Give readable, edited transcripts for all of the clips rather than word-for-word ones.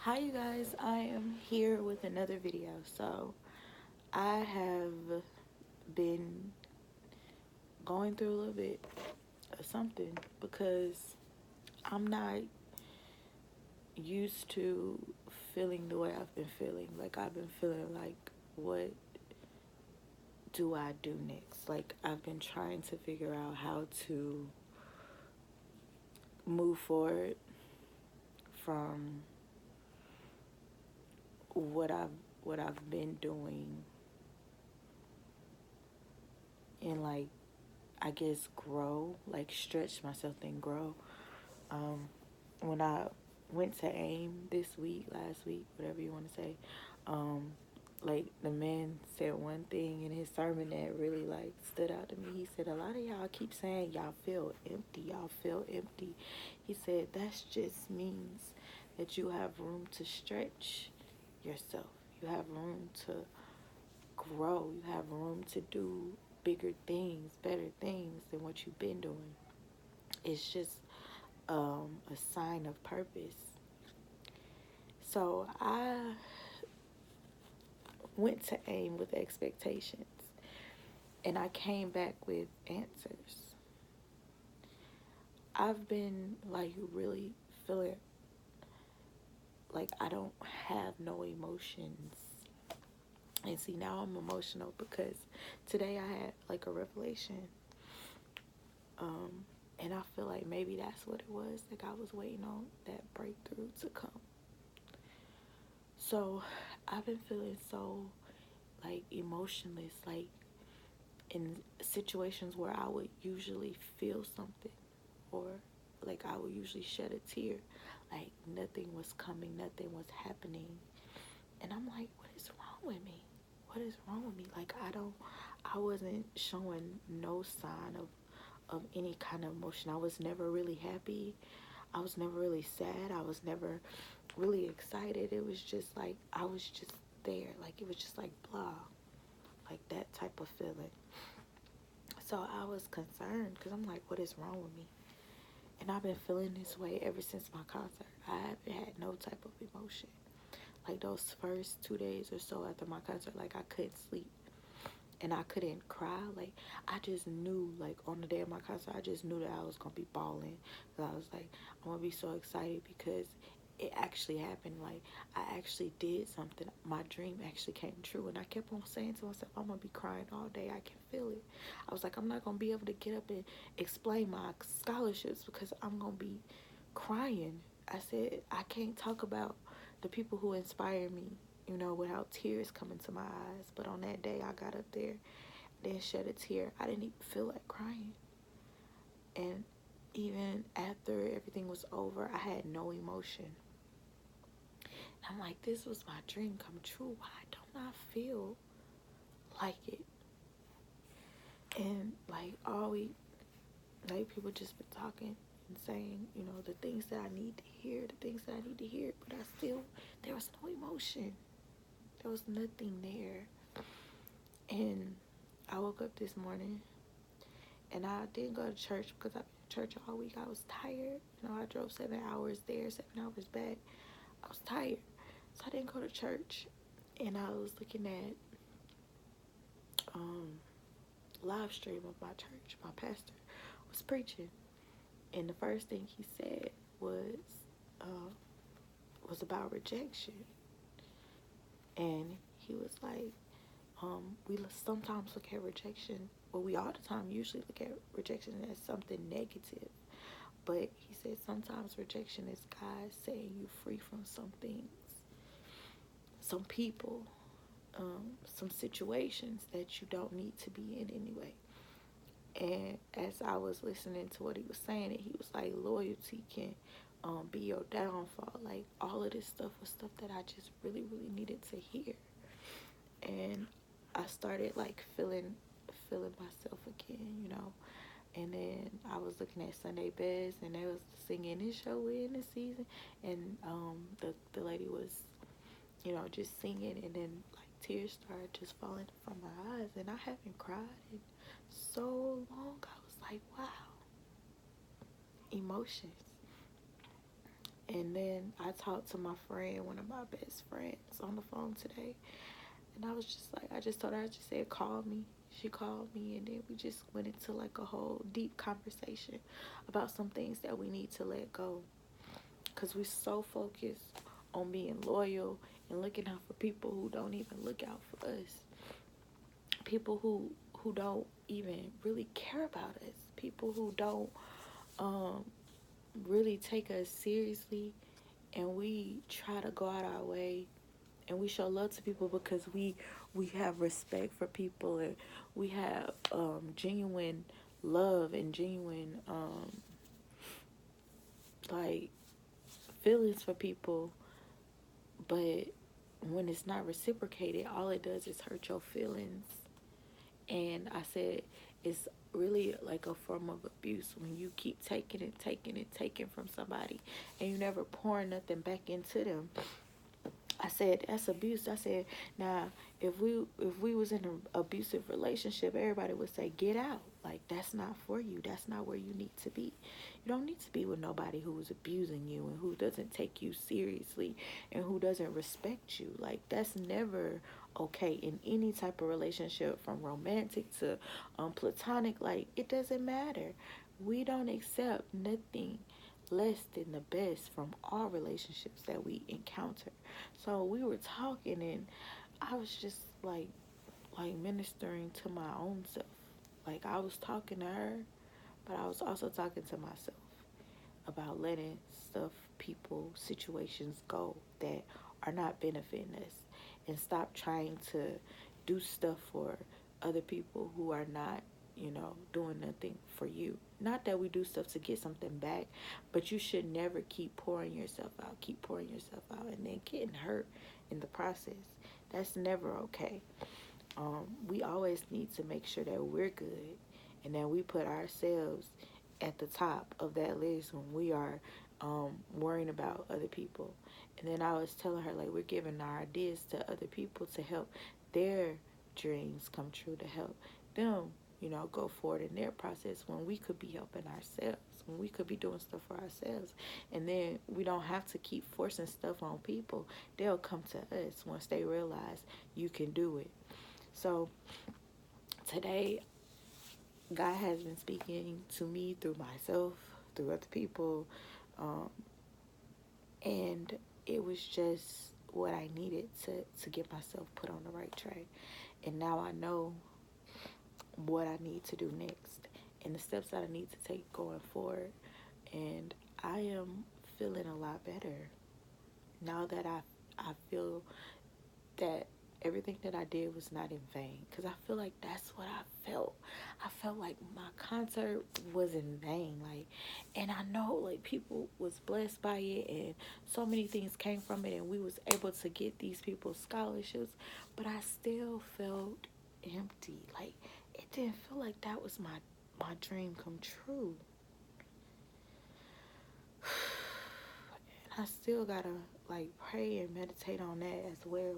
Hi you guys, I am here with another video. So I have been going through a little bit of something because I'm not used to feeling the way I've been feeling. Like I've been feeling like, what do I do next? Like I've been trying to figure out how to move forward from what I've been doing and like I guess grow, like stretch myself and grow. Um, when I went to AIM this week, last week, whatever you want to say, um, like the man said one thing in his sermon that really like stood out to me. He said, a lot of y'all keep saying y'all feel empty, y'all feel empty. He said that just means that you have room to stretch yourself. You have room to grow. You have room to do bigger things, better things than what you've been doing. It's just a sign of purpose. So I went to AIM with expectations and I came back with answers. I've been like really feeling like I don't have no emotions. And see, now I'm emotional because today I had like a revelation. Um, and I feel like maybe that's what it was. Like I was waiting on that breakthrough to come. So I've been feeling so like emotionless, like in situations where I would usually feel something or like I would usually shed a tear, like nothing was coming, nothing was happening. And I'm like, what is wrong with me? What is wrong with me? Like I wasn't showing no sign of any kind of emotion. I was never really happy. I was never really sad. I was never really excited. It was just like I was just there. Like it was just like blah. Like that type of feeling. So I was concerned because I'm like, what is wrong with me? And I've been feeling this way ever since my concert. I haven't had no type of emotion. Like those first 2 days or so after my concert, like I couldn't sleep and I couldn't cry. Like I just knew, like on the day of my concert, I just knew that I was gonna be bawling. Cause I was like, I'm gonna be so excited because it actually happened. Like I actually did something. My dream actually came true, and I kept on saying to myself, I'm gonna be crying all day. I can feel it. I was like, I'm not gonna be able to get up and explain my scholarships because I'm gonna be crying. I said I can't talk about the people who inspire me, you know, without tears coming to my eyes. But on that day, I got up there, then shed a tear. I didn't even feel like crying. And even after everything was over, I had no emotion. And I'm like, this was my dream come true. Why don't I feel like it? And like all week, like people just been talking and saying, you know, the things that I need to hear, the things that I need to hear. But I still, there was no emotion. There was nothing there. And I woke up this morning and I didn't go to church because I've been at church all week. I was tired. You know, I drove 7 hours there, 7 hours back. I was tired. So I didn't go to church. And I was looking at um live stream of my church. My pastor was preaching. And the first thing he said uh, was about rejection. And he was like, we sometimes look at rejection, well, we all the time usually look at rejection as something negative. But he said sometimes rejection is God setting you free from some things, some people, some situations that you don't need to be in anyway. And as I was listening to what he was saying, and he was like, loyalty can be your downfall. Like all of this stuff was stuff that I just really, really needed to hear. And I started like feeling myself again, you know. And then I was looking at Sunday Best, and they was singing this show we in this season, and the lady was, you know, just singing, and then like tears started just falling from my eyes, and I haven't cried in so long. I was like, wow, emotions. And then I talked to my friend, one of my best friends, on the phone today. And I was just like, I just told her, I just said, call me. She called me, and then we just went into like a whole deep conversation about some things that we need to let go. Because we're so focused on being loyal and looking out for people who don't even look out for us. People who don't even really care about us. People who don't um, really take us seriously, and we try to go out our way and we show love to people because we have respect for people, and we have genuine love and genuine like feelings for people. But when it's not reciprocated, all it does is hurt your feelings. And I said it's really like a form of abuse when you keep taking and taking and taking from somebody and you never pouring nothing back into them. I said that's abuse. I said, now if we was in an abusive relationship, everybody would say get out. Like, that's not for you. That's not where you need to be. You don't need to be with nobody who is abusing you and who doesn't take you seriously and who doesn't respect you. Like, that's never okay in any type of relationship, from romantic to platonic. Like, it doesn't matter. We don't accept nothing less than the best from all relationships that we encounter. So we were talking, and I was just like ministering to my own self. Like, I was talking to her, but I was also talking to myself about letting stuff, people, situations go that are not benefiting us, and stop trying to do stuff for other people who are not, doing nothing for you. Not that we do stuff to get something back, but you should never keep keep pouring yourself out, and then getting hurt in the process. That's never okay. We always need to make sure that we're good and that we put ourselves at the top of that list when we are worrying about other people. And then I was telling her, like, we're giving our ideas to other people to help their dreams come true, to help them, go forward in their process, when we could be helping ourselves, when we could be doing stuff for ourselves. And then we don't have to keep forcing stuff on people. They'll come to us once they realize you can do it. So today, God has been speaking to me through myself, through other people, um, and it was just what I needed to get myself put on the right track. And now I know what I need to do next and the steps that I need to take going forward. And I am feeling a lot better now that I feel that everything that I did was not in vain, because I feel like that's what I felt. I felt like my concert was in vain, like, and I know like people was blessed by it and so many things came from it, and we was able to get these people scholarships, but I still felt empty. Like, it didn't feel like that was my dream come true. And I still gotta like pray and meditate on that as well,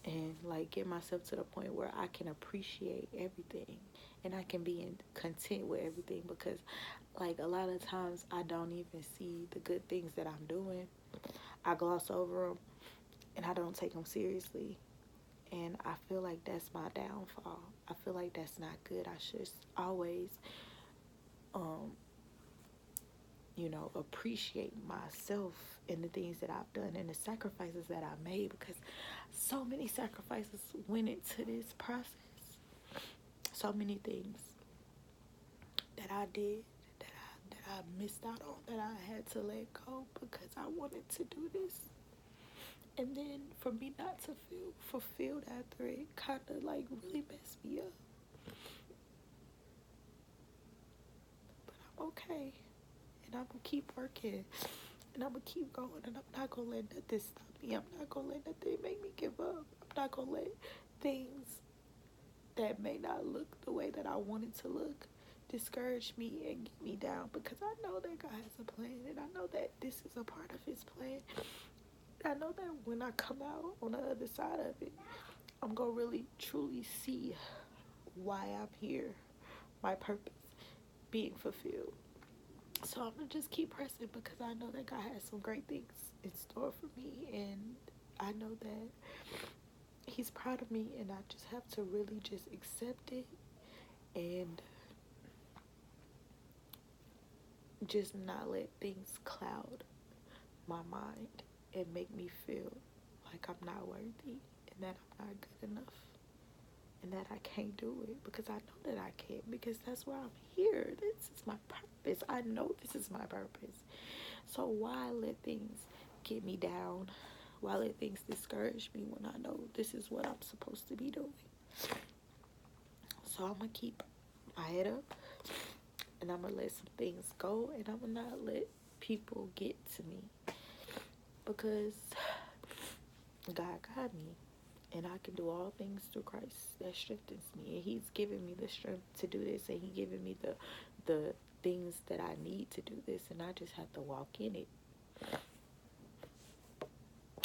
and like get myself to the point where I can appreciate everything and I can be content with everything, because like a lot of times I don't even see the good things that I'm doing. I gloss over them and I don't take them seriously, and I feel like that's my downfall. I feel like that's not good. I should always um appreciate myself and the things that I've done and the sacrifices that I made, because so many sacrifices went into this process. So many things that I did, that I missed out on, that I had to let go because I wanted to do this. And then for me not to feel fulfilled after it kind of like really messed me up. But I'm okay. And I'm going to keep working. And I'm going to keep going. And I'm not going to let nothing stop me. I'm not going to let nothing make me give up. I'm not going to let things that may not look the way that I want it to look discourage me and get me down, because I know that God has a plan, and I know that this is a part of his plan. I know that when I come out on the other side of it, I'm going to really truly see why I'm here, my purpose being fulfilled. So I'm gonna just keep pressing because I know that God has some great things in store for me, and I know that He's proud of me, and I just have to really just accept it and just not let things cloud my mind and make me feel like I'm not worthy and that I'm not good enough and that I can't do it, because I know that I can't, because that's why I'm here. This is my purpose. I know this is my purpose. So why let things get me down? Why let things discourage me when I know this is what I'm supposed to be doing? So I'm gonna keep my head up, and I'm gonna let some things go, and I'm gonna not let people get to me, because God got me, and I can do all things through Christ that strengthens me, and He's given me the strength to do this, and He given me the things that I need to do this, and I just have to walk in it.